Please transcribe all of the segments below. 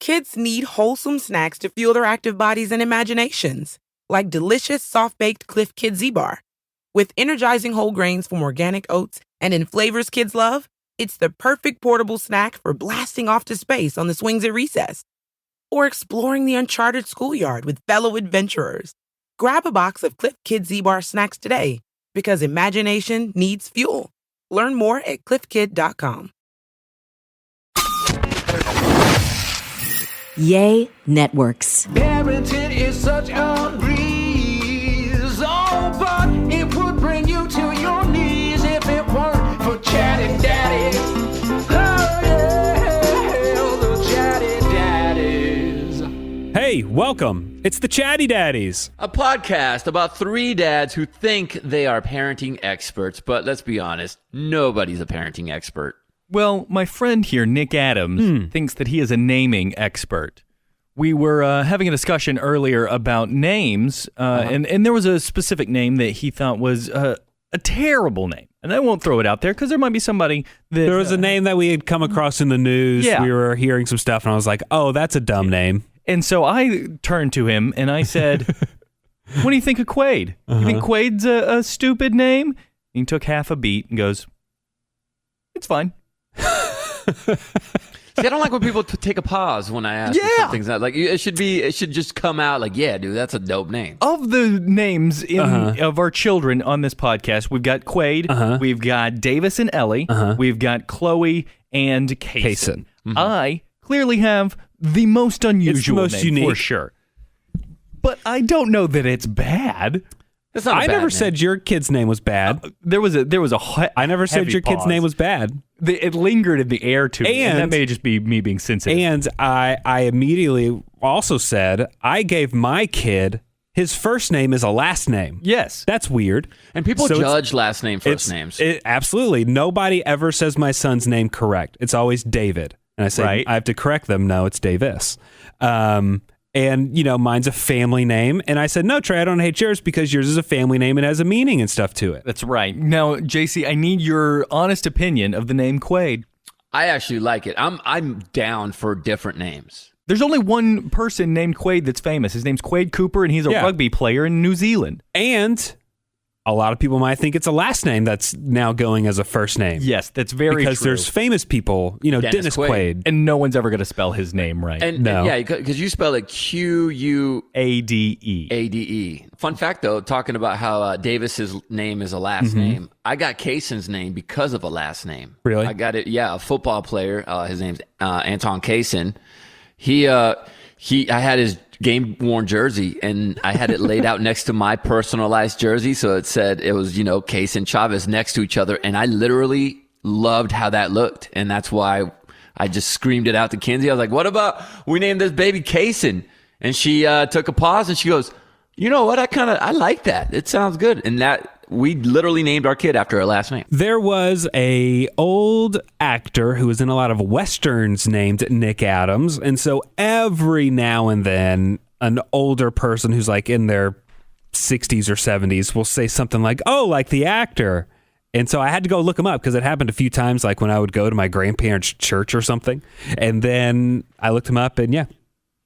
Kids need wholesome snacks to fuel their active bodies and imaginations, like delicious soft-baked Cliff Kid Z-Bar. With energizing whole grains from organic oats and in flavors kids love, it's the perfect portable snack for blasting off to space on the swings at recess. Or exploring the uncharted schoolyard with fellow adventurers. Grab a box of Cliff Kid Z-Bar snacks today, because imagination needs fuel. Learn more at cliffkid.com. Yay Networks. Parenting is such a breeze, oh, but it would bring you to your knees if it weren't for Chatty Daddies. Oh yeah, the Chatty Daddies. Hey, welcome. It's the Chatty Daddies. A podcast about three dads who think they are parenting experts, but let's be honest, nobody's a parenting expert. Well, my friend here, Nick Adams, thinks that he is a naming expert. We were having a discussion earlier about names, and there was a specific name that he thought was a terrible name. And I won't throw it out there because there might be somebody that... There was a name that we had come across in the news. Yeah. We were hearing some stuff, and I was like, oh, that's a dumb name. And so I turned to him, and I said, what do you think of Quaid? You think Quaid's a stupid name? And he took half a beat and goes, it's fine. See, I don't like when people take a pause when I ask for something. Like it should just come out like, yeah, dude, that's a dope name. Of the names of our children on this podcast, we've got Quaid, we've got Davis and Ellie, we've got Chloe and Kaysen. I clearly have the most unusual most name unique. for sure. But I don't know that it's bad. That's not a I bad never name. said your kid's name was bad. There was a I never said heavy your kid's pause. name was bad. It lingered in the air to me, and that And- may just be me being sensitive. And I immediately also said I gave my kid, his first name is a last name. Yes. That's weird. And people So it's- judge last name, first names. Absolutely. Nobody ever says my son's name correct. It's always David. And I say, Right. I have to correct them. No, it's Davis. And, you know, mine's a family name. And I said, no, Trey, I don't hate yours because yours is a family name and has a meaning and stuff to it. That's right. Now, JC, I need your honest opinion of the name Quaid. I actually like it. I'm down for different names. There's only one person named Quaid that's famous. His name's Quaid Cooper, and he's a Yeah. rugby player in New Zealand. And a lot of people might think it's a last name that's now going as a first name. Yes, that's very because true. there's famous people, you know, Dennis Quaid. And no one's ever going to spell his name right. And yeah, because you spell it Quade. Ade. Fun fact, though, talking about how Davis's name is a last name. I got Kaysen's name because of a last name. Really? I got it. Yeah, a football player. His name's Anton Kaysen. I had his game-worn jersey, and I had it laid out next to my personalized jersey, so it said it was, Case and Chavez next to each other, and I literally loved how that looked, and that's why I just screamed it out to Kinsey. I was like, what about we named this baby Kaysen? And she took a pause, and she goes, you know what, I like that. It sounds good. And that we literally named our kid after her last name. There was a old actor who was in a lot of Westerns named Nick Adams. And so every now and then an older person who's like in their 60s or 70s will say something like, oh, like the actor. And so I had to go look him up because it happened a few times, like when I would go to my grandparents' church or something. And then I looked him up and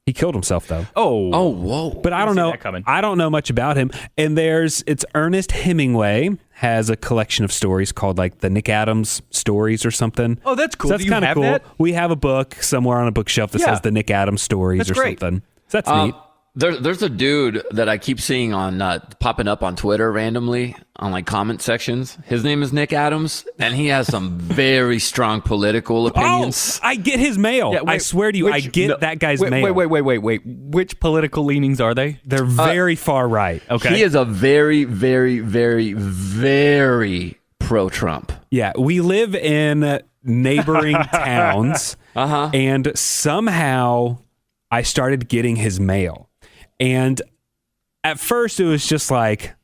he killed himself though. Oh, whoa. But I don't know. I don't know much about him. And it's Ernest Hemingway has a collection of stories called like the Nick Adams stories or something. Oh, that's cool. So that's Do you kind of have cool. that? We have a book somewhere on a bookshelf that says the Nick Adams stories That's or great. something. So that's neat. There's a dude that I keep seeing on popping up on Twitter randomly on like comment sections. His name is Nick Adams, and he has some very strong political opinions. Oh, I get his mail. Yeah, I swear to you, I get that guy's mail. Wait. Which political leanings are they? They're very far right. Okay. He is a very, very, very, very pro-Trump. Yeah, we live in neighboring towns, and somehow I started getting his mail. And at first it was just like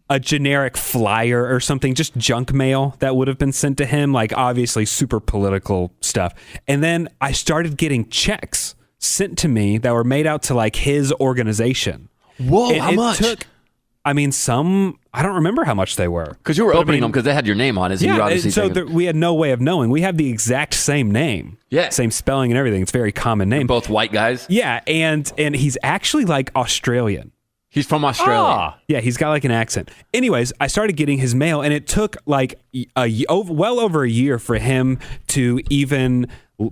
a generic flyer or something, just junk mail that would have been sent to him, like obviously super political stuff. And then I started getting checks sent to me that were made out to like his organization. Whoa, And how much? Took I mean, some, I don't remember how much they were. Because you were opening them because they had your name on it. So Yeah, you obviously so we had no way of knowing. We have the exact same name. Yeah. Same spelling and everything. It's a very common name. both white guys. Yeah, and he's actually like Australian. He's from Australia. Yeah, he's got like an accent. Anyways, I started getting his mail, and it took like well over a year for him to even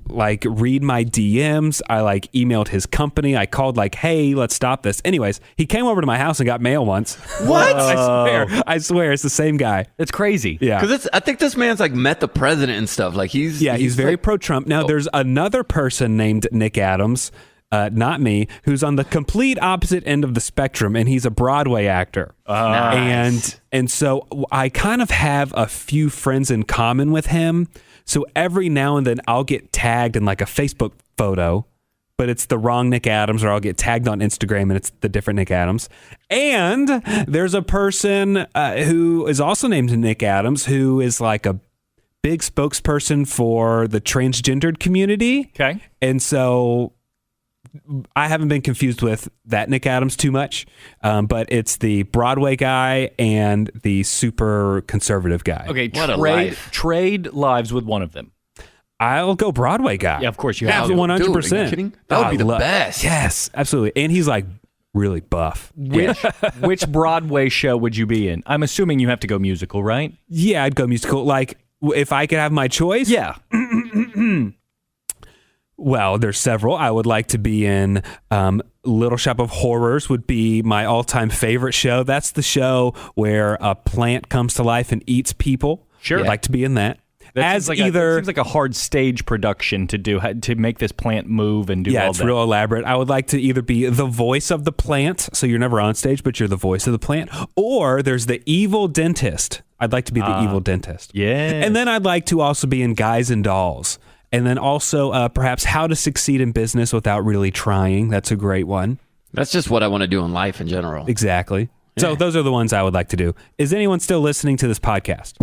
like read my DMs. I like emailed his company. I called like, hey, let's stop this. Anyways, he came over to my house and got mail once. What? I swear, it's the same guy. It's crazy. Yeah. Because I think this man's like met the president and stuff. Like he's very like, pro-Trump. Now, there's another person named Nick Adams, not me, who's on the complete opposite end of the spectrum, and he's a Broadway actor. Nice. And so I kind of have a few friends in common with him. So every now and then I'll get tagged in like a Facebook photo, but it's the wrong Nick Adams, or I'll get tagged on Instagram and it's the different Nick Adams. And there's a person who is also named Nick Adams, who is like a big spokesperson for the transgendered community. Okay. And so I haven't been confused with that Nick Adams too much, but it's the Broadway guy and the super conservative guy. Okay, What a life. trade lives with one of them. I'll go Broadway guy. Yeah, of course you have to. 100%. Dude, are you kidding? That would be the best. Yes, absolutely. And he's like really buff. Which Broadway show would you be in? I'm assuming you have to go musical, right? Yeah, I'd go musical. Like, if I could have my choice. Yeah. Well, there's several. I would like to be in Little Shop of Horrors would be my all-time favorite show. That's the show where a plant comes to life and eats people. Sure. I'd like to be in that. That seems like a hard stage production to do, to make this plant move and do all that. Yeah, it's real elaborate. I would like to either be the voice of the plant, so you're never on stage, but you're the voice of the plant, or there's the evil dentist. I'd like to be the evil dentist. Yeah. And then I'd like to also be in Guys and Dolls. And then also perhaps How to Succeed in Business Without Really Trying. That's a great one. That's just what I want to do in life in general. Exactly. Yeah. So those are the ones I would like to do. Is anyone still listening to this podcast?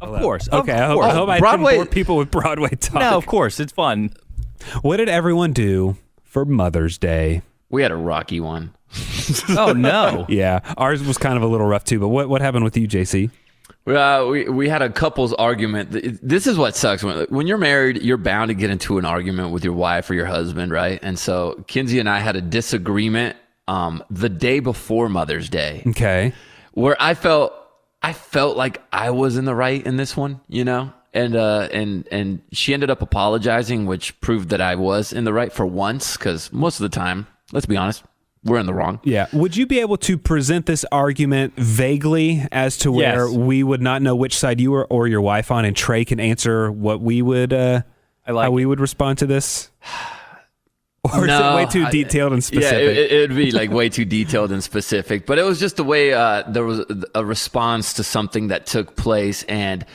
Of course. Okay, I hope I didn't bore people with Broadway talk. No, of course. It's fun. What did everyone do for Mother's Day? We had a rocky one. Oh, no. Yeah, ours was kind of a little rough too, but what happened with you, JC? We had a couple's argument. This is what sucks. When you're married, you're bound to get into an argument with your wife or your husband, right? And so Kinsey and I had a disagreement the day before Mother's Day. Okay. Where I felt like I was in the right in this one, you know? And she ended up apologizing, which proved that I was in the right for once, because most of the time, let's be honest, we're in the wrong. Yeah. Would you be able to present this argument vaguely as to where we would not know which side you were or your wife on, and Trey can answer what we would, how we would respond to this? Or is it way too detailed and specific? Yeah, it'd be like way too detailed and specific. But it was just the way there was a response to something that took place, and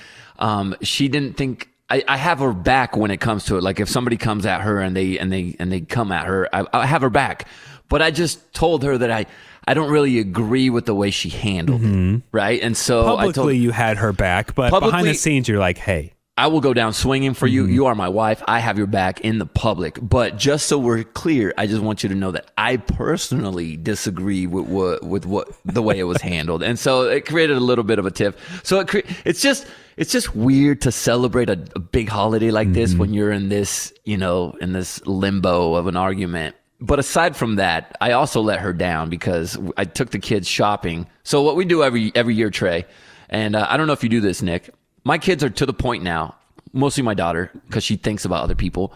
she didn't think. I have her back when it comes to it. Like if somebody comes at her and they come at her, I have her back. But I just told her that I don't really agree with the way she handled it, right? And so publicly you had her back, but behind the scenes you're like, hey, I will go down swinging for you. You are my wife. I have your back in the public. But just so we're clear, I just want you to know that I personally disagree with the way it was handled. And so it created a little bit of a tiff. So it's just weird to celebrate a big holiday like this when you're in this, in this limbo of an argument. But aside from that, I also let her down because I took the kids shopping. So what we do every year, Trey, and I don't know if you do this, Nick. My kids are to the point now, mostly my daughter, because she thinks about other people.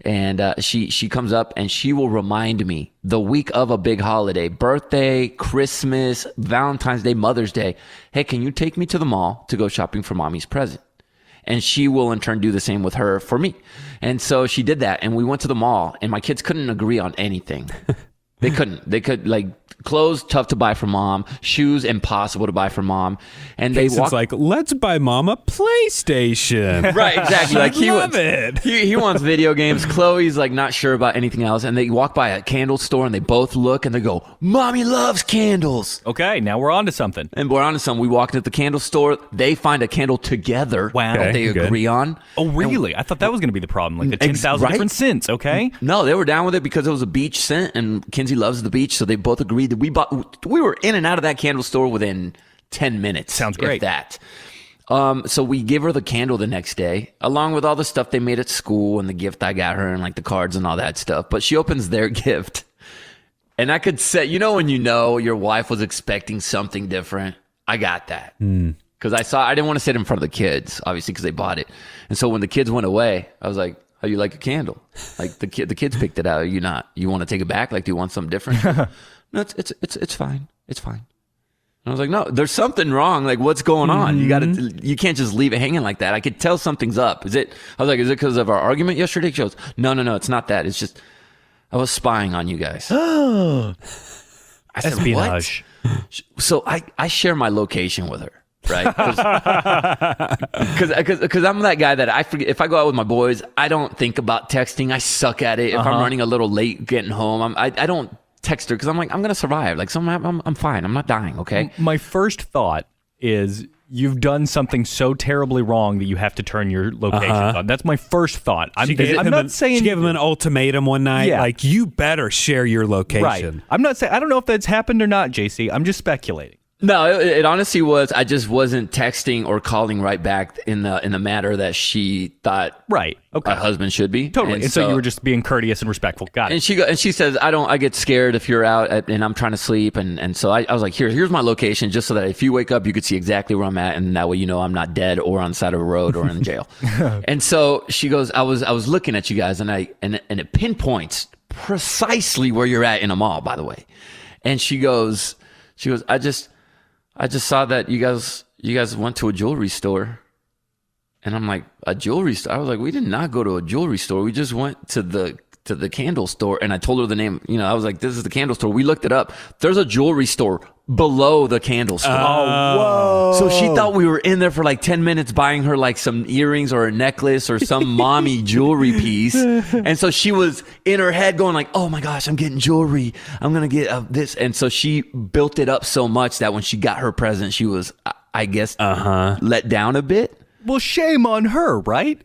And she comes up and she will remind me the week of a big holiday, birthday, Christmas, Valentine's Day, Mother's Day. Hey, can you take me to the mall to go shopping for mommy's present? And she will in turn do the same with her for me. And so she did that. And we went to the mall and my kids couldn't agree on anything. They couldn't. They could, like, clothes, tough to buy for mom. Shoes, impossible to buy for mom. And they walked like, let's buy mom a PlayStation. Right, exactly. Like he wants video games. Chloe's like not sure about anything else. And they walk by a candle store and they both look and they go, Mommy loves candles. Okay, now we're on to something. And we're on to something. We walked into the candle store. They find a candle together that they agree on. Oh, really? I thought that was going to be the problem. Like the 10,000 different scents, okay? No, they were down with it because it was a beach scent and Kinsey Kenzie loves the beach, so they both agreed that we were in and out of that candle store within 10 minutes. Sounds great. If that. So we give her the candle the next day, along with all the stuff they made at school and the gift I got her and like the cards and all that stuff. But she opens their gift, and I could say, when your wife was expecting something different. I got that because I didn't want to sit in front of the kids, obviously, because they bought it. And so when the kids went away, I was like, "How you like a candle? Like the kids picked it out. Are you not? You want to take it back? Like, do you want something different?" No, it's fine. It's fine. And I was like, no, there's something wrong. Like, what's going on? You can't just leave it hanging like that. I could tell something's up. I was like, is it because of our argument yesterday? She goes, no, it's not that. It's just, I was spying on you guys. I said, espionage. What? So I share my location with her, right? Because I'm that guy that I forget. If I go out with my boys, I don't think about texting. I suck at it. If I'm running a little late getting home, I don't text her because I'm like, I'm gonna survive. Like, I'm fine. I'm not dying. Okay. My first thought is you've done something so terribly wrong that you have to turn your location on. That's my first thought. I'm not saying she gave him an ultimatum one night. Yeah. Like, you better share your location. Right. I'm not saying, I don't know if that's happened or not, JC. I'm just speculating. No, it honestly was. I just wasn't texting or calling right back in the manner that she thought right. Okay. a husband should be. Totally. And so you were just being courteous and respectful. Got it. And she says, I get scared if you're out and I'm trying to sleep. And so I was like, here's my location, just so that if you wake up, you could see exactly where I'm at. And that way, I'm not dead or on the side of a road or in jail. And so she goes, I was looking at you guys and it pinpoints precisely where you're at in a mall, by the way. And she goes, I just saw that you guys went to a jewelry store. And I'm like, a jewelry store? I was like, we did not go to a jewelry store. We just went to the candle store. And I told her the name. I was like, this is the candle store. We looked it up. There's a jewelry store below the candle store. Oh, whoa. So she thought we were in there for like 10 minutes buying her like some earrings or a necklace or some mommy jewelry piece. And so she was in her head going like, oh my gosh, I'm getting jewelry. I'm going to get this. And so she built it up so much that when she got her present, she was, I guess, let down a bit. Well, shame on her, right?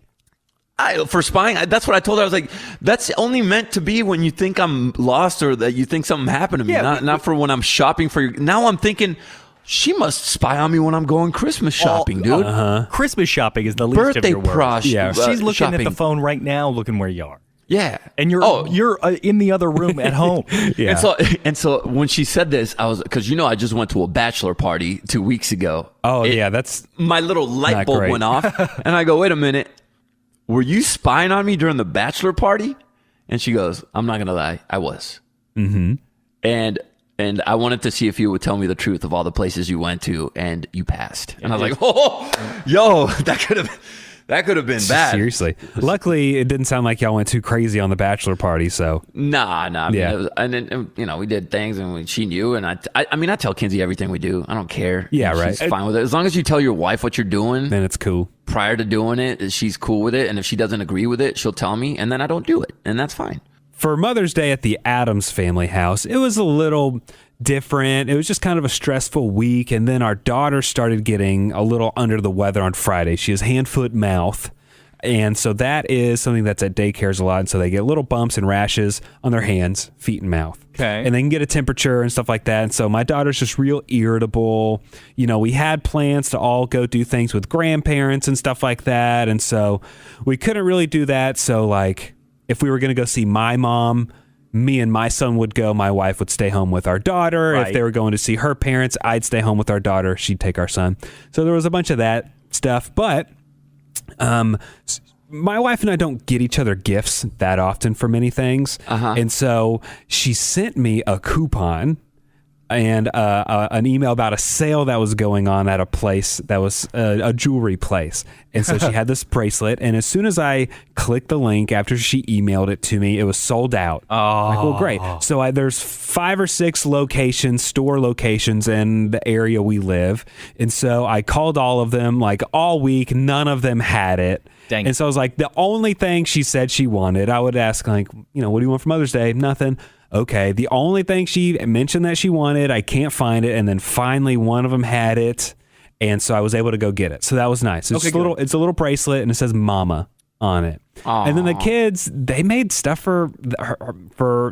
For spying, that's what I told her. I was like, that's only meant to be when you think I'm lost or that you think something happened to me, not for when I'm shopping for you. Now I'm thinking, she must spy on me when I'm going Christmas shopping, dude. Christmas shopping is the least of your worries. Yeah. She's looking shopping. at the phone right now, looking where you are. Yeah. And you're in the other room at home. Yeah. And so when she said this, I was, because I just went to a bachelor party 2 weeks ago. Oh, yeah, that's my little light bulb great. went off, and I go, wait a minute. Were you spying on me during the bachelor party? And she goes, I'm not going to lie. I was. Mm-hmm. And I wanted to see if you would tell me the truth of all the places you went to, and you passed. And I was like, oh, yo, that could have been bad. Seriously. Luckily, it didn't sound like y'all went too crazy on the bachelor party, so. Nah. I mean, Yeah. it was, and then, we did things, and she knew, and I tell Kenzie everything we do. I don't care. Yeah, And right. She's fine with it. As long as you tell your wife what you're doing Then it's cool. prior to doing it, she's cool with it. And if she doesn't agree with it, she'll tell me, and then I don't do it. And that's fine. For Mother's Day at the Addams family house, it was a little different. It was just kind of a stressful week. And then our daughter started getting a little under the weather on Friday. She has hand, foot, mouth. And so that is something that's at daycares a lot. And so they get little bumps and rashes on their hands, feet, and mouth. Okay. And they can get a temperature and stuff like that. And so my daughter's just real irritable. We had plans to all go do things with grandparents and stuff like that. And so we couldn't really do that. So like if we were going to go see my mom, me and my son would go. My wife would stay home with our daughter. Right. If they were going to see her parents, I'd stay home with our daughter. She'd take our son. So there was a bunch of that stuff. But my wife and I don't get each other gifts that often for many things. And so she sent me a coupon and an email about a sale that was going on at a place that was a jewelry place. And so she had this bracelet. And as soon as I clicked the link after she emailed it to me, it was sold out. Oh. Like, well, great. So there's 5 or 6 store locations in the area we live. And so I called all of them like all week. None of them had it. Dang it. And so I was like, the only thing she said she wanted, I would ask like, what do you want for Mother's Day? Nothing. Okay. The only thing she mentioned that she wanted, I can't find it. And then finally one of them had it. And so I was able to go get it. So that was nice. It's a little bracelet and it says mama on it. Aww. And then the kids, they made stuff for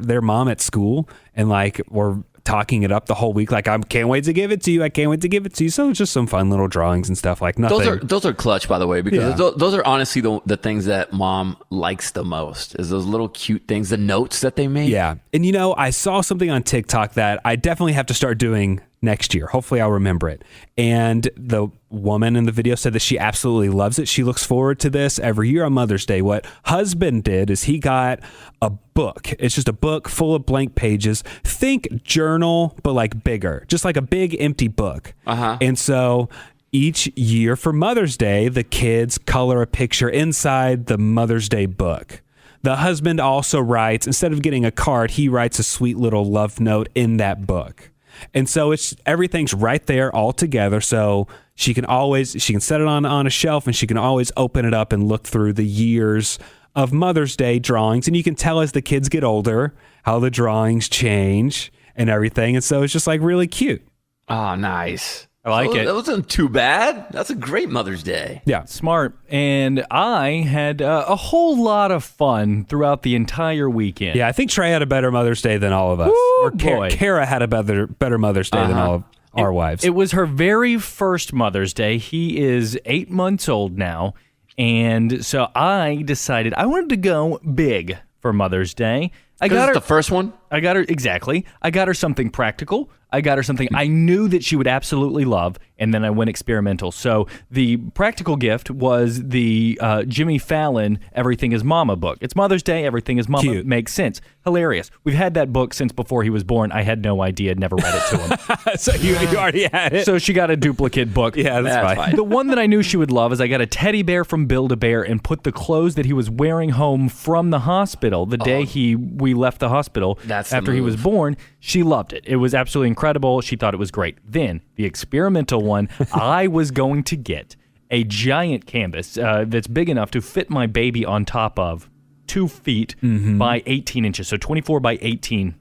their mom at school, and like were talking it up the whole week. Like, I can't wait to give it to you. I can't wait to give it to you. So it's just some fun little drawings and stuff. Like nothing. Those are clutch, by the way, because those are honestly the things that mom likes the most. Is those little cute things, the notes that they make. Yeah, and I saw something on TikTok that I definitely have to start doing next year. Hopefully I'll remember it. And the woman in the video said that she absolutely loves it. She looks forward to this every year on Mother's Day. What husband did is he got a book. It's just a book full of blank pages. Think journal, but like bigger, just like a big empty book. And so each year for Mother's Day, the kids color a picture inside the Mother's Day book. The husband also writes, instead of getting a card, he writes a sweet little love note in that book. And so everything's right there all together. So she can set it on a shelf, and she can always open it up and look through the years of Mother's Day drawings. And you can tell as the kids get older how the drawings change and everything. And so it's just like really cute. Oh, nice. I like it. That wasn't too bad. That's a great Mother's Day. Yeah. Smart. And I had a whole lot of fun throughout the entire weekend. Yeah, I think Trey had a better Mother's Day than all of us. Ooh, or boy. Kara had a better Mother's Day than all of our wives. It was her very first Mother's Day. He is 8 months old now. And so I decided I wanted to go big for Mother's Day. I got her the first one. I got her exactly. I got her something practical. I got her something I knew that she would absolutely love, and then I went experimental. So the practical gift was the Jimmy Fallon "Everything Is Mama" book. It's Mother's Day. Everything is Mama. Cute. Makes sense. Hilarious. We've had that book since before he was born. I had no idea. Never read it to him. So you already had it. So she got a duplicate book. Yeah, that's fine. The one that I knew she would love is I got a teddy bear from Build-A-Bear and put the clothes that he was wearing home from the hospital the day we left the hospital after he was born. She loved it. It was absolutely incredible. She thought it was great. Then the experimental one, I was going to get a giant canvas that's big enough to fit my baby on top of 2 feet by 18 inches. So 24 by 18.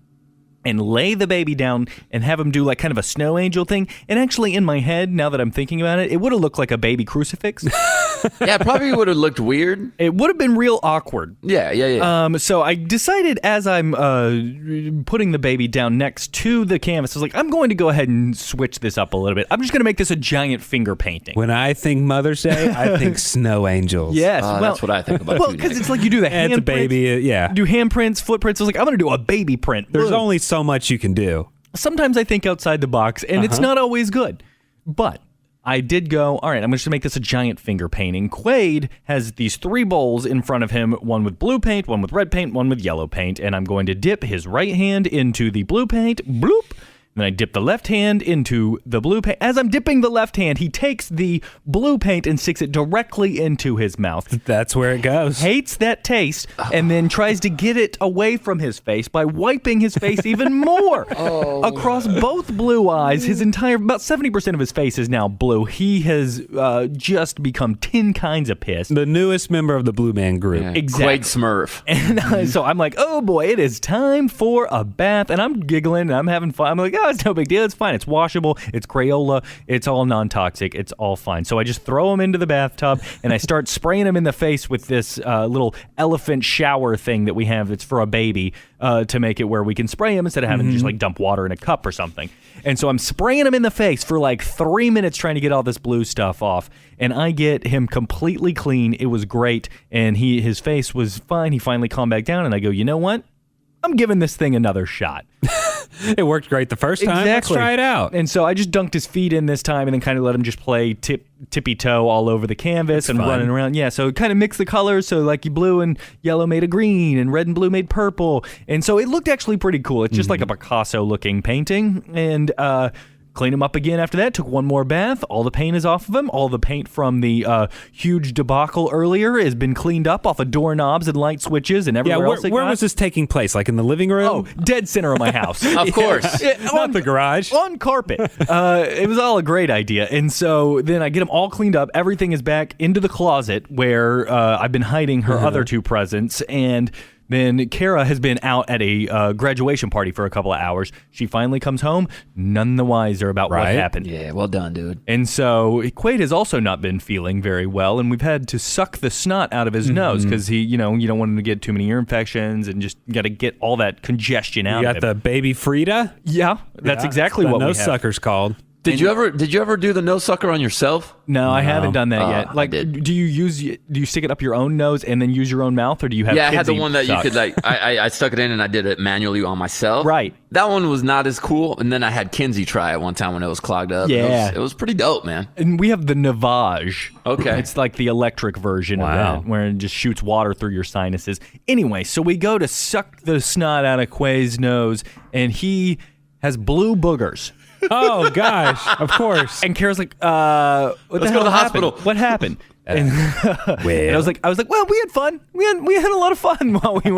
And lay the baby down and have him do like kind of a snow angel thing. And actually in my head, now that I'm thinking about it, it would have looked like a baby crucifix. Yeah, it probably would have looked weird. It would have been real awkward. Yeah. So I decided as I'm putting the baby down next to the canvas, I was like, I'm going to go ahead and switch this up a little bit. I'm just going to make this a giant finger painting. When I think Mother's Day, I think snow angels. Yes. That's what I think about Well, too, because Nick. it's like you do the And it's a handprints, baby, yeah. do handprints, footprints. I was like, I'm going to do a baby print. There's Boom. only so much you can do. Sometimes I think outside the box, and it's not always good. But I did go, all right, I'm just going to make this a giant finger painting. Quaid has these 3 bowls in front of him, one with blue paint, one with red paint, one with yellow paint, and I'm going to dip his right hand into the blue paint, bloop. Then I dip the left hand into the blue paint. As I'm dipping the left hand, he takes the blue paint and sticks it directly into his mouth. That's where it goes. Hates that taste, and then tries to get it away from his face by wiping his face even more across both blue eyes. His entire, about 70% of his face is now blue. He has just become 10 kinds of pissed. The newest member of the Blue Man group. Yeah. Exactly. Quaid Smurf. And so I'm like, oh boy, it is time for a bath. And I'm giggling and I'm having fun. I'm like, oh, it's no big deal. It's fine. It's washable. It's Crayola. It's all non-toxic. It's all fine. So I just throw him into the bathtub and I start spraying him in the face with this little elephant shower thing that we have that's for a baby to make it where we can spray him instead of having to just like dump water in a cup or something. And so I'm spraying him in the face for like 3 minutes trying to get all this blue stuff off. And I get him completely clean. It was great. And his face was fine. He finally calmed back down. And I go, you know what? I'm giving this thing another shot. It worked great the first time. Let's try it out. And so I just dunked his feet in this time and then kind of let him just play tippy toe all over the canvas and fun. running around. Yeah, so kind of mixed the colors. So like blue and yellow made a green and red and blue made purple. And so it looked actually pretty cool. It's just like a Picasso looking painting. And clean him up again after that. Took one more bath. All the paint is off of him. All the paint from the huge debacle earlier has been cleaned up off of doorknobs and light switches and everywhere else. Where was this taking place? Like in the living room? Oh, dead center of my house. Of course. Not the garage. On carpet. It was all a great idea. And so then I get them all cleaned up. Everything is back into the closet where I've been hiding her other 2 presents. And Then Kara has been out at a graduation party for a couple of hours. She finally comes home, none the wiser about what happened. Yeah, well done, dude. And so Quaid has also not been feeling very well, and we've had to suck the snot out of his nose because he, you don't want him to get too many ear infections and just got to get all that congestion out of him. You got the baby Frida? Yeah, that's exactly what we have. Nose sucker's called. Did you ever do the nose sucker on yourself? No, I haven't done that yet. I Like, did. do you stick it up your own nose and then use your own mouth, or do you have? Yeah, I had the kids one that suck? you could like. I stuck it in and I did it manually on myself. Right. That one was not as cool. And then I had Kinsey try it one time when it was clogged up. Yeah. It was pretty dope, man. And we have the Navage. Okay. It's like the electric version of that, where it just shoots water through your sinuses. Anyway, so we go to suck the snot out of Quay's nose, and he has blue boogers. Oh, gosh. Of course. And Kara's like, what Let's the go to hell the happened? hospital. What happened? And I was like, well, we had fun. We had a lot of fun while we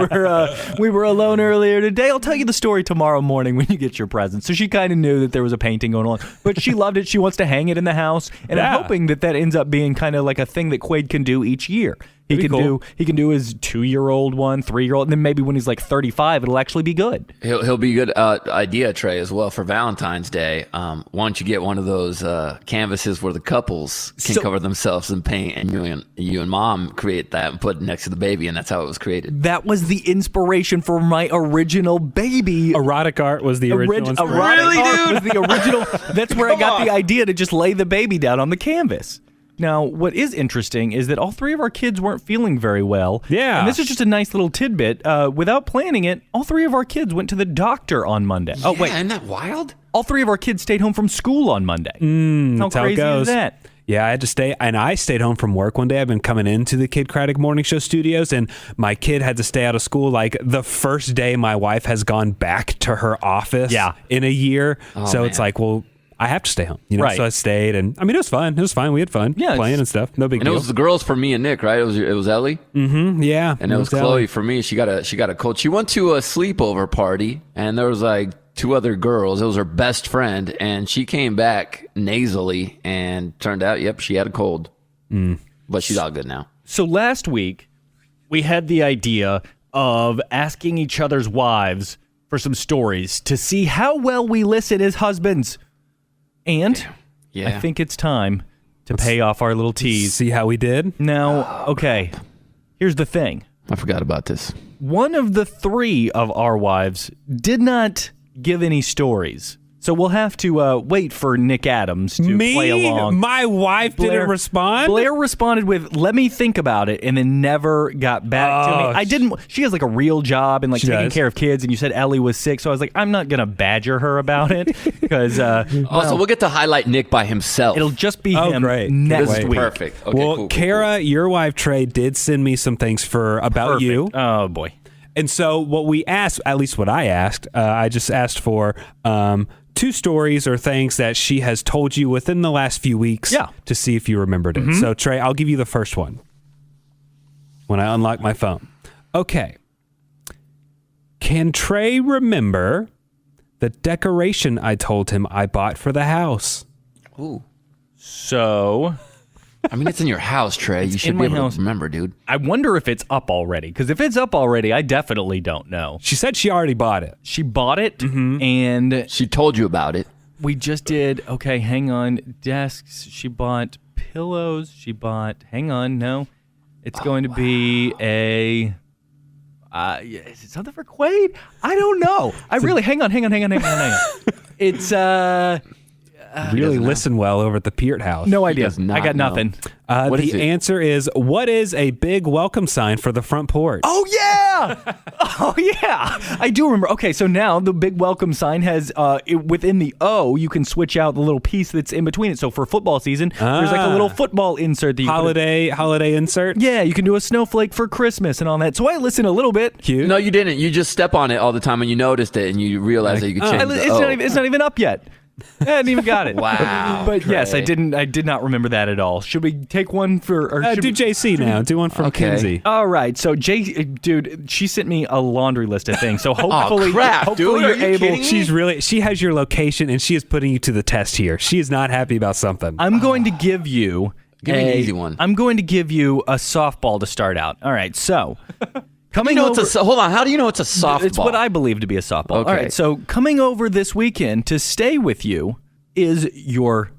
were alone earlier today. I'll tell you the story tomorrow morning when you get your present. So she kind of knew that there was a painting going on, but she loved it. She wants to hang it in the house, and I'm hoping that ends up being kind of like a thing that Quaid can do each year. He can do his 2-year-old one, 3-year-old, and then maybe when he's like 35, it'll actually be good. He'll be a good idea, Trey, as well for Valentine's Day. Why don't you get one of those canvases where the couples can cover themselves in paint, and you and mom create that and put it next to the baby, and that's how it was created. That was the inspiration for my original baby. Erotic art was the original inspiration. Erotic art was the original. That's where I got the idea to just lay the baby down on the canvas. Now, what is interesting is that all 3 of our kids weren't feeling very well. Yeah. And this is just a nice little tidbit. Without planning it, all 3 of our kids went to the doctor on Monday. Oh, wait. Isn't that wild? All 3 of our kids stayed home from school on Monday. How crazy is that? Yeah, I had to stay, and I stayed home from work one day. I've been coming into the Kid Craddock Morning Show studios, and my kid had to stay out of school like the first day my wife has gone back to her office in a year. So it's like, well, I have to stay home, Right. So I stayed, and I mean, it was fun. It was fun. We had fun playing and stuff. No big And deal. it was the girls for me and Nick, right? It was Ellie. Mm-hmm. Yeah, And it was Chloe Ellie. for me. She got a cold. She went to a sleepover party, and there was like 2 other girls. It was her best friend, and she came back nasally, and turned out, yep, she had a cold. But she's all good now. So last week, we had the idea of asking each other's wives for some stories to see how well we listen as husbands. And Yeah. I think it's time to pay off our little tease. See how we did? Now, okay, here's the thing. I forgot about this. One of the 3 of our wives did not give any stories. So we'll have to wait for Nick Adams to play along. My wife didn't respond? Blair responded with, let me think about it, and then never got back to me. She has like a real job and like She taking does. care of kids, and you said Ellie was sick, so I was like, I'm not going to badger her about it, because Also, we'll get to highlight Nick by himself. it'll just be him great. next This is week. perfect. Okay, Well, cool, Kara, your wife, Trey, did send me some things about you. Oh, boy. And so what we asked, at least what I asked, I just asked for 2 stories or things that she has told you within the last few weeks to see if you remembered it. So, Trey, I'll give you the first one when I unlock my phone. Okay. Can Trey remember the decoration I told him I bought for the house? Ooh. So I mean, it's in your house, Trey. You should in be my able house. to remember, dude. I wonder if it's up already, because if it's up already, I definitely don't know. She said she already bought it. She bought it, and She told you about it. we just did, okay, hang on, desks. She bought pillows. She bought, hang on, no. It's going to be is it something for Quaid? I don't know. Hang on. It's, Really listen well over at the Peart house. no idea. does not I got know. nothing. What is The it? answer is, what is a big welcome sign for the front porch? Oh, yeah! Oh, yeah! I do remember. Okay, so now the big welcome sign has, within the O, you can switch out the little piece that's in between it. So for football season, there's like a little football insert that you holiday insert. Yeah, you can do a snowflake for Christmas and all that. So I listen a little bit. Cute. No, you didn't. You just step on it all the time, and you noticed it, and you realized that you could change It's not even up yet. I hadn't even got it. Wow, But yes, I Trey. did not remember that at all. Should we take one for... Or should Do we- JC now. Do one from Okay. Kinsey. All right, so dude, she sent me a laundry list of things. So hopefully, crap, dude. Are you're you able. kidding me? She has your location, and she is putting you to the test here. She is not happy about something. I'm going to give you Give me an easy one. I'm going to give you a softball to start out. All right, so Coming hold on. How do you know it's a softball? It's what I believe to be a softball. Okay. All right, so coming over this weekend to stay with you is your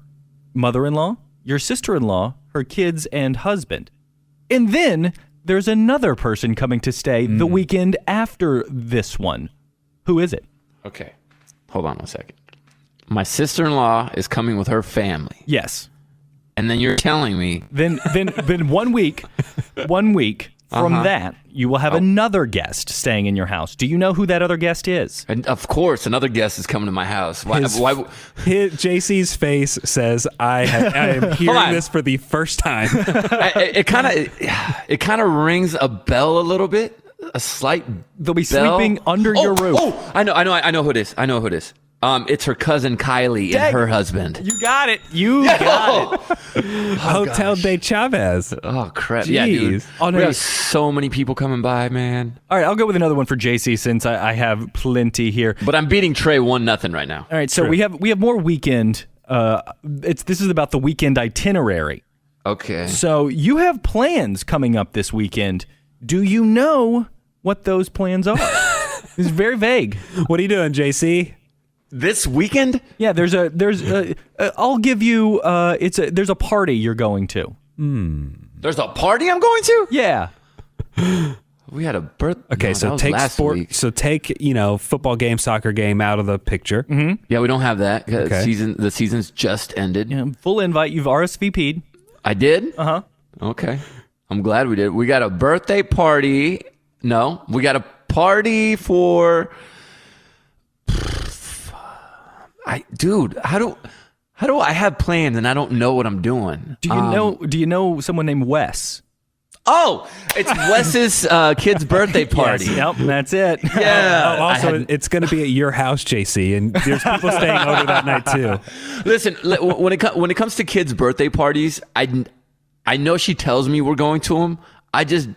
mother-in-law, your sister-in-law, her kids, and husband. And then there's another person coming to stay the weekend after this one. Who is it? Okay. Hold on 1 second. My sister-in-law is coming with her family. Yes. And then you're telling me. Then 1 week from that, you will have another guest staying in your house. Do you know who that other guest is? And of course, another guest is coming to my house. Why? JC's face says, I am hearing this for the first time. It kind of rings a bell a little bit. A slight They'll be bell. sleeping under your roof. Oh, I know who it is. It's her cousin Kylie and her husband. You got it. You got it. Hotel de Chavez. Oh, crap. Jeez. Yeah, dude. Oh, no, we you- have so many people coming by, man. All right, I'll go with another one for JC since I have plenty here. But I'm beating Trey 1-0 right now. All right, so we have more weekend. This is about the weekend itinerary. Okay. So you have plans coming up this weekend. Do you know what those plans are? It's very vague. What are you doing, JC? This weekend? Yeah, there's I'll give you there's a party you're going to. There's a party I'm going to? Yeah. We had a birth. Okay, no, so that was take last sport. week. So take football game, soccer game out of the picture. Mm-hmm. Yeah, we don't have that. Okay. The season's just ended. Yeah, full invite. You've RSVP'd. I did? Uh-huh. Okay. I'm glad we did. We got a birthday party. No, we got a party for. How do I have plans and I don't know what I'm doing? Do you know someone named Wes? Oh, it's Wes's kid's birthday party. Yes, yep, that's it. Yeah. Oh, also, it's going to be at your house, JC, and there's people staying over that night too. Listen, when it comes to kids' birthday parties, I know she tells me we're going to them. I just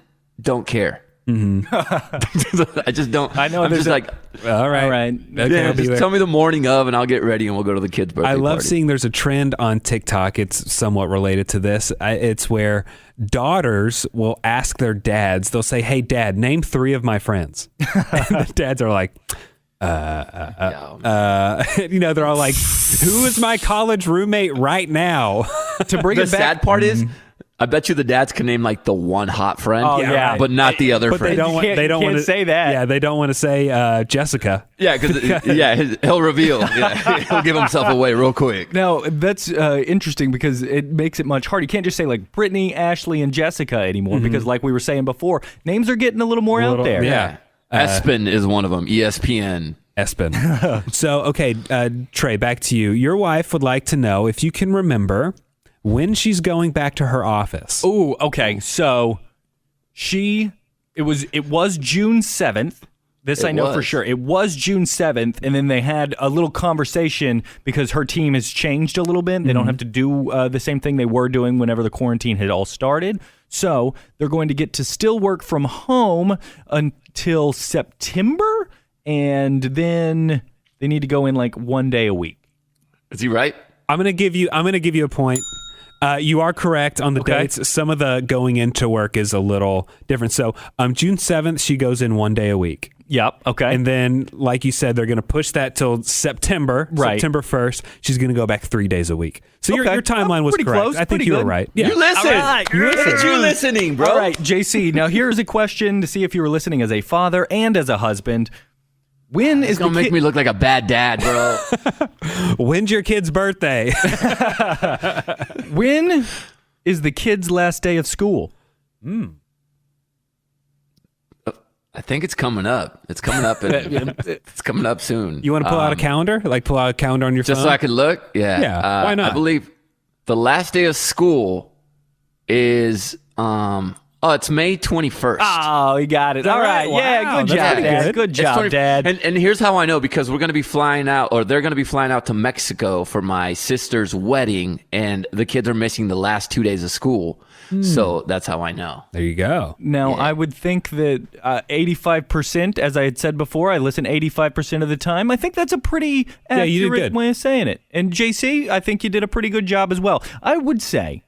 don't care. Mm-hmm. I just don't. I know. I'm just like, all right. Okay, yeah, I'll be just there. tell me the morning of, and I'll get ready, and we'll go to the kids' birthday I love party. seeing there's a trend on TikTok. It's somewhat related to this. It's where daughters will ask their dads. They'll say, "Hey, Dad, name 3 of my friends." And the dads are like, they're all like, "Who is my college roommate right now?" To bring The it back. sad part is, I bet you the dads can name like the one hot friend. Oh, yeah. but not the other But friend. they don't want. They don't can't want to say that. Yeah, they don't want to say Jessica. Yeah, because he'll reveal. Yeah, he'll give himself away real quick. Now, that's interesting because it makes it much harder. You can't just say like Brittany, Ashley, and Jessica anymore because like we were saying before, names are getting a little more out there. Yeah. Espen is one of them. ESPN. Espen. So, okay, Trey, back to you. Your wife would like to know if you can remember when she's going back to her office. Oh, okay. So it was June 7th. This I know for sure. It was June 7th, and then they had a little conversation because her team has changed a little bit. They don't have to do the same thing they were doing whenever the quarantine had all started. So they're going to get to still work from home until September, and then they need to go in like 1 day a week. Is he right? I'm gonna give you a point. You are correct on the dates. Some of the going into work is a little different. So June 7th, she goes in 1 day a week. Yep. Okay. And then, like you said, they're going to push that till September. Right. September 1st, she's going to go back 3 days a week. So your timeline was pretty correct. close, I think pretty you were good. right. Yeah. You listen. All right. Look at you listening, bro. All right, JC. Now here's a question to see if you were listening as a father and as a husband. When It's is gonna the make me look like a bad dad, bro. When's your kid's birthday? when is the kid's last day of school? I think it's coming up. It's coming up. It's coming up soon. You want to pull out a calendar? Like pull out a calendar on your just phone? so I can look? Yeah. Yeah, why not? I believe the last day of school is it's May 21st. Oh, you got it. All right. right? Yeah, Wow, good that's job, pretty Dad. good. Good It's job, 20 Dad. And here's how I know, because we're going to be flying out, or they're going to be flying out to Mexico for my sister's wedding, and the kids are missing the last 2 days of school. So that's how I know. There you go. Now, I would think that 85%, as I had said before, I listen 85% of the time. I think that's a pretty accurate you did good. way of saying it. And JC, I think you did a pretty good job as well. I would say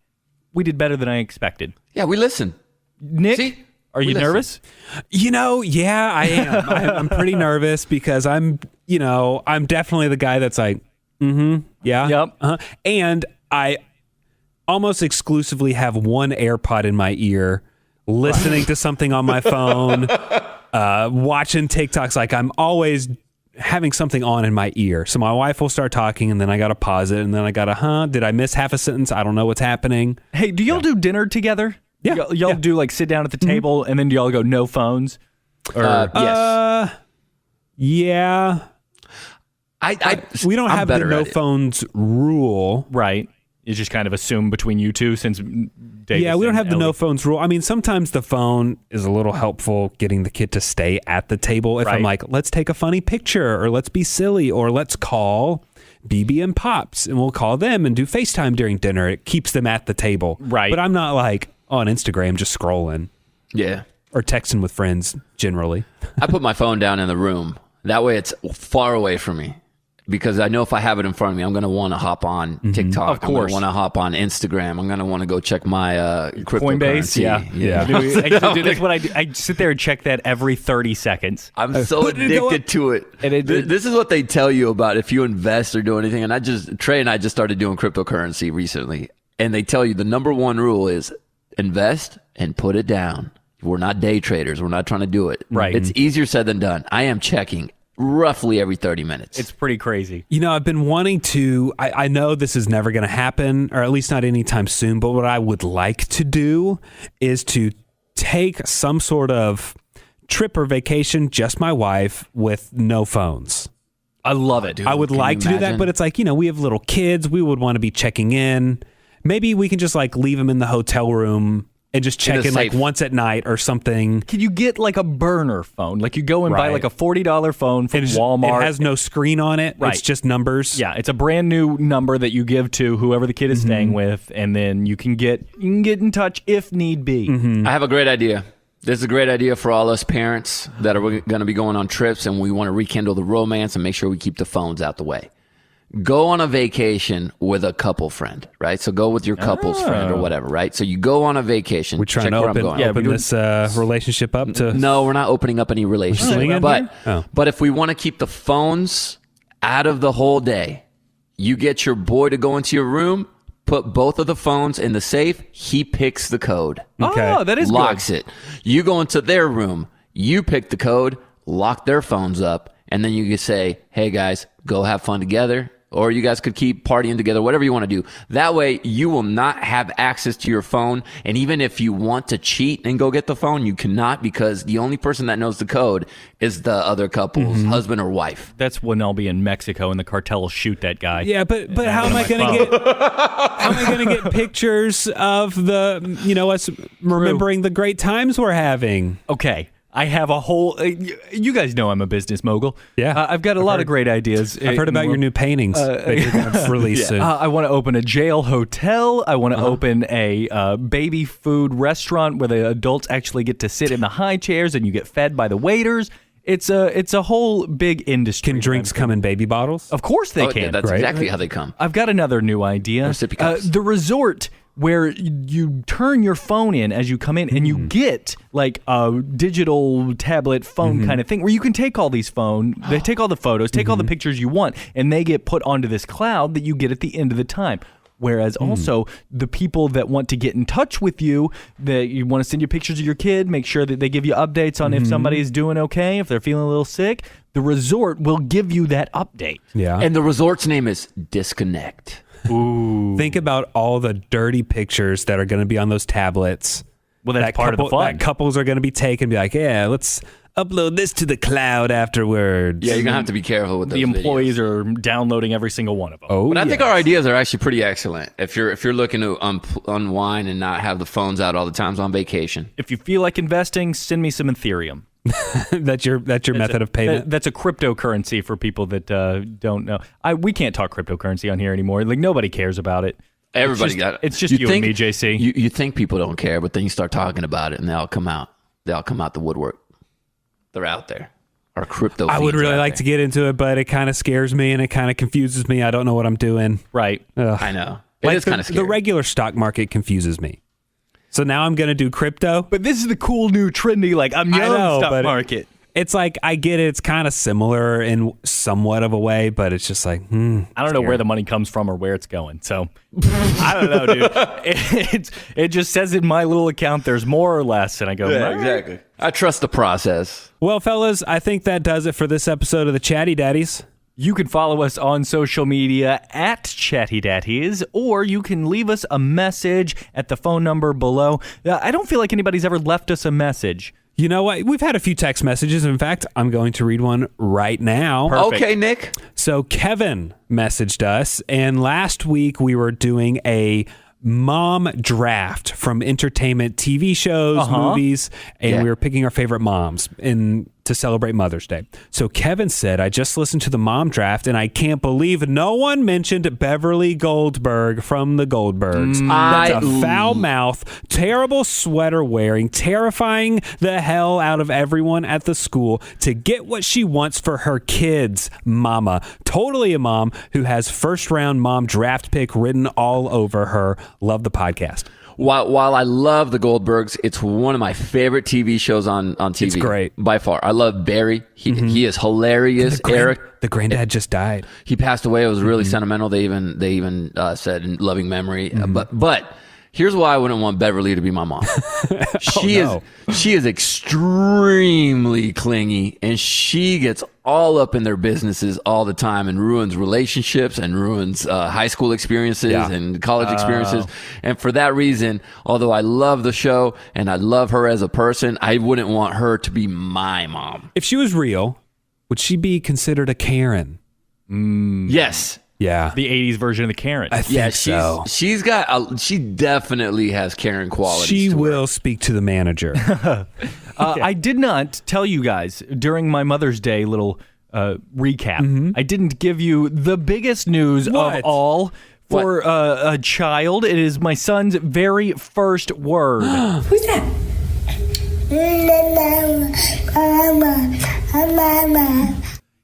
we did better than I expected. Yeah, we listen. Nick, See? Are you nervous? Yeah, I am. I'm pretty nervous because I'm definitely the guy that's like, yeah. Yep. And I almost exclusively have one AirPod in my ear, listening to something on my phone, watching TikToks. Like I'm always having something on in my ear. So my wife will start talking and then I got to pause it and then I got to, did I miss half a sentence? I don't know what's happening. Hey, do y'all do dinner together? Yeah. Y'all do like sit down at the table and then do y'all go no phones? Or Yes. Yeah. We don't I'm have the better no at it. phones rule. right. You just kind of assume between you two since Davis Yeah, we don't and have the Ellie- no phones rule. I mean, sometimes the phone is a little helpful getting the kid to stay at the table. If I'm Right. like, let's take a funny picture or let's be silly or let's call BB and Pops and we'll call them and do FaceTime during dinner. It keeps them at the table. Right. But I'm not like on Instagram just scrolling Yeah. or texting with friends generally. I put my phone down in the room. That way it's far away from me. Because I know if I have it in front of me, I'm going to want to hop on TikTok. Of course. I'm going to want to hop on Instagram. I'm going to want to go check my Coinbase, cryptocurrency. yeah. Dude, that's what I do. I sit there and check that every 30 seconds. I'm so addicted to it. And This is what they tell you about if you invest or do anything. And Trey and I just started doing cryptocurrency recently. And they tell you the number one rule is invest and put it down. We're not day traders. We're not trying to do it. Right. It's easier said than done. I am checking roughly every 30 minutes. It's pretty crazy. I've been wanting to, I know this is never going to happen, or at least not anytime soon, but what I would like to do is to take some sort of trip or vacation, just my wife, with no phones. I love it. Dude, I would can like you to do that, imagine? but it's like, we have little kids. We would want to be checking in. Maybe we can just like leave them in the hotel room and just check a in like safe. once at night or something. Can you get like a burner phone? Like you go and buy Right. like a $40 phone from Walmart. It has no screen on it. Right. It's just numbers. Yeah, it's a brand new number that you give to whoever the kid is staying with, and then you can get in touch if need be. I have a great idea. This is a great idea for all us parents that are going to be going on trips and we want to rekindle the romance and make sure we keep the phones out the way. Go on a vacation with a couple friend, right? So go with your couple's friend or whatever, right? So you go on a vacation. We're trying Check to where I'm open, going. open this relationship up to... No, we're not opening up any relationship. Swinging But, here? Oh. but if we want to keep the phones out of the whole day, you get your boy to go into your room, put both of the phones in the safe. He picks the code. Okay. Oh, that is Locks good. it. You go into their room. You pick the code, lock their phones up, and then you can say, hey, guys, go have fun together. Or you guys could keep partying together, whatever you want to do. That way, you will not have access to your phone. And even if you want to cheat and go get the phone, you cannot because the only person that knows the code is the other couple's husband or wife. That's when I'll be in Mexico and the cartel will shoot that guy. Yeah, but how am I going to get pictures of us remembering the great times we're having? Okay. I have a whole. You guys know I'm a business mogul. Yeah. I've got a lot of great ideas. I've heard about your new paintings that you're going to release soon. I want to open a jail hotel. I want to open a baby food restaurant where the adults actually get to sit in the high chairs and you get fed by the waiters. It's a whole big industry. Can drinks come in baby bottles? Of course they Oh, can. yeah, that's right? exactly how they come. I've got another new idea. sippy cups. The resort where you turn your phone in as you come in and you get like a digital tablet phone kind of thing where you can take all these they take all the photos, take all the pictures you want, and they get put onto this cloud that you get at the end of the time. Whereas also the people that want to get in touch with you, that you want to send you pictures of your kid, make sure that they give you updates on if somebody's doing okay, if they're feeling a little sick, the resort will give you that update. Yeah. And the resort's name is Disconnect. Think about all the dirty pictures that are going to be on those tablets. Well, that's part of the fun. That couples are going to be taking, be like, yeah, let's upload this to the cloud afterwards. Yeah, you're going to have to be careful with those The employees videos. are downloading every single one of them. Oh, But I think yes. our ideas are actually pretty excellent. If you're looking to unwind and not have the phones out all the times on vacation. If you feel like investing, send me some Ethereum. that's your method of payment. That's a cryptocurrency for people that don't know. We can't talk cryptocurrency on here anymore. Like nobody cares about it. Everybody it's just, got it. It's just you and me, JC. You think people don't care, but then you start talking about it and they all come out. They all come out the woodwork. They're out there. Our crypto I would feeds really are out like there. to get into it, but it kind of scares me and it kind of confuses me. I don't know what I'm doing. Right. Ugh. I know. It is kind of scary. The regular stock market confuses me. So now I'm going to do crypto. But this is the cool new trendy, like, I'm young stock market. It's like, I get it. It's kind of similar in somewhat of a way, but it's just like, I don't know where the money comes from or where it's going. So, I don't know, dude. It just says in my little account there's more or less, and I go, Yeah, exactly. I trust the process. Well, fellas, I think that does it for this episode of the Chatty Daddies. You can follow us on social media at Chatty Daddies, or you can leave us a message at the phone number below. I don't feel like anybody's ever left us a message. You know what? We've had a few text messages. In fact, I'm going to read one right now. Perfect. Okay, Nick. So Kevin messaged us, and last week we were doing a mom draft from entertainment TV shows, movies, and we were picking our favorite moms to celebrate Mother's Day. So Kevin said, I just listened to the mom draft, and I can't believe no one mentioned Beverly Goldberg from the Goldbergs. That's a foul mouth, terrible sweater wearing, terrifying the hell out of everyone at the school to get what she wants for her kids, mama. Totally a mom who has first round mom draft pick written all over her. Love the podcast. While I love the Goldbergs, it's one of my favorite TV shows on TV. It's great. By far. I love Barry. He is hilarious. Eric. The granddad just died. He passed away. It was really sentimental. They even said in loving memory. But here's why I wouldn't want Beverly to be my mom. She is extremely clingy, and she gets all up in their businesses all the time and ruins relationships and ruins high school experiences and college experiences. And for that reason, although I love the show and I love her as a person, I wouldn't want her to be my mom. If she was real, would she be considered a Karen? Yes. Yeah. The 80s version of the Karen. I think so. She definitely has Karen qualities. She to will her. speak to the manager. I did not tell you guys during my Mother's Day little recap. I didn't give you the biggest news of all for a child. It is my son's very first word. Who's that?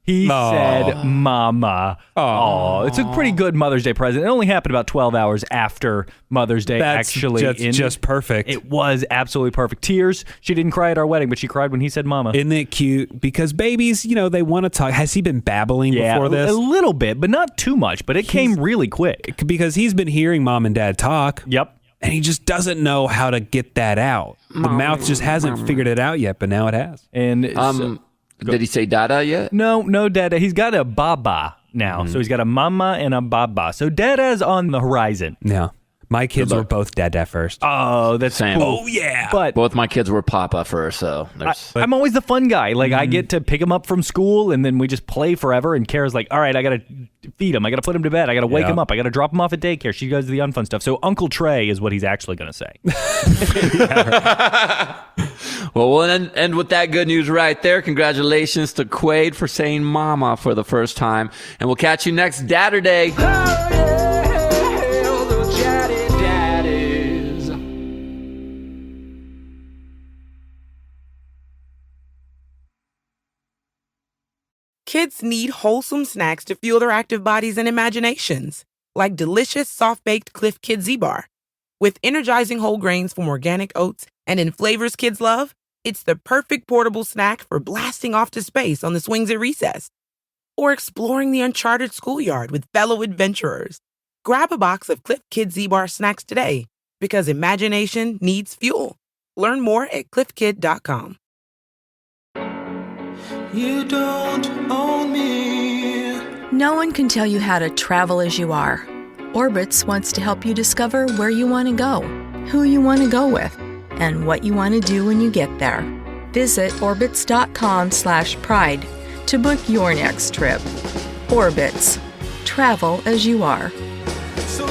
He said mama. Oh, it's a pretty good Mother's Day present. It only happened about 12 hours after Mother's Day. That's just perfect. It was absolutely perfect. Tears. She didn't cry at our wedding, but she cried when he said mama. Isn't it cute? Because babies, they want to talk. Has he been babbling before this? A little bit, but not too much. But it came really quick. Because he's been hearing mom and dad talk. Yep. And he just doesn't know how to get that out. The mouth just hasn't figured it out yet, but now it has. And did he say dada yet? No dada. He's got a baba now. So he's got a mama and a baba. So dada's on the horizon. Yeah. My kids were both dada first. Oh, that's Same. cool. Oh, yeah. But Both my kids were papa first, so I'm always the fun guy. Like, I get to pick him up from school, and then we just play forever. And Kara's like, all right, I got to feed him. I got to put him to bed. I got to wake him up. I got to drop him off at daycare. She does the unfun stuff. So Uncle Trey is what he's actually going to say. Well, we'll end with that good news right there. Congratulations to Quaid for saying mama for the first time. And we'll catch you next Dadder-Day. Kids need wholesome snacks to fuel their active bodies and imaginations, like delicious soft-baked Cliff Kid Z-Bar. With energizing whole grains from organic oats and in flavors kids love, it's the perfect portable snack for blasting off to space on the swings at recess. Or exploring the uncharted schoolyard with fellow adventurers. Grab a box of Cliff Kid Z-Bar snacks today, because imagination needs fuel. Learn more at cliffkid.com. You don't own me. No one can tell you how to travel as you are. Orbitz wants to help you discover where you want to go, who you want to go with, and what you want to do when you get there. Visit Orbitz.com/pride to book your next trip. Orbitz. Travel as you are. So